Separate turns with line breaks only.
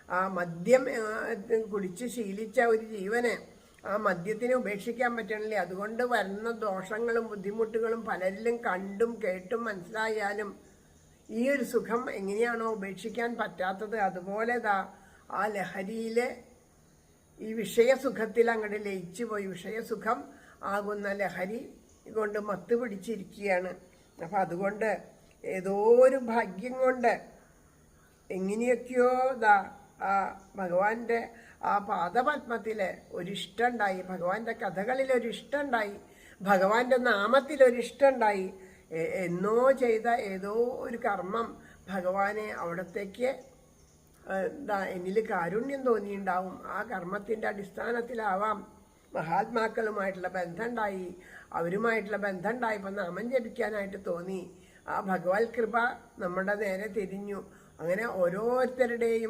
ആ മദ്യം കുടിച്ച് ശീലിച്ച ഒരു ജീവന് ആ മദ്യത്തിനെ ഉപേക്ഷിക്കാൻ പറ്റണില്ലേ. അതുകൊണ്ട് വരുന്ന ദോഷങ്ങളും ബുദ്ധിമുട്ടുകളും പലരിലും കണ്ടും കേട്ടും മനസ്സിലായാലും ഈ ഒരു സുഖം എങ്ങനെയാണോ ഉപേക്ഷിക്കാൻ പറ്റാത്തത്, അതുപോലെ ആ ലഹരിയിലെ ഈ വിഷയസുഖത്തിൽ അങ്ങോട്ട് ലയിച്ചു പോയി വിഷയസുഖം ആകുന്ന ലഹരി കൊണ്ട് മത്ത് പിടിച്ചിരിക്കുകയാണ്. അപ്പം അതുകൊണ്ട് ഏതോ ഒരു ഭാഗ്യം കൊണ്ട് എങ്ങനെയൊക്കെയോ ആ ഭഗവാന്റെ ആ പാദപത്മത്തില് ഒരിഷ്ടമുണ്ടായി, ഭഗവാന്റെ കഥകളിൽ ഒരിഷ്ടമുണ്ടായി, ഭഗവാന്റെ നാമത്തിൽ ഒരിഷ്ടമുണ്ടായി. എന്നോ ചെയ്ത ഏതോ ഒരു കർമ്മം ഭഗവാനെ അവിടത്തേക്ക് എന്നിൽ കാരുണ്യം തോന്നിയിട്ടുണ്ടാവും. ആ കർമ്മത്തിൻ്റെ അടിസ്ഥാനത്തിലാവാം മഹാത്മാക്കളുമായിട്ടുള്ള ബന്ധമുണ്ടായി, അവരുമായിട്ടുള്ള ബന്ധമുണ്ടായപ്പോൾ നാമം ജപിക്കാനായിട്ട് തോന്നി. ആ ഭഗവത് കൃപ നമ്മുടെ നേരെ തിരിഞ്ഞു. അങ്ങനെ ഓരോരുത്തരുടെയും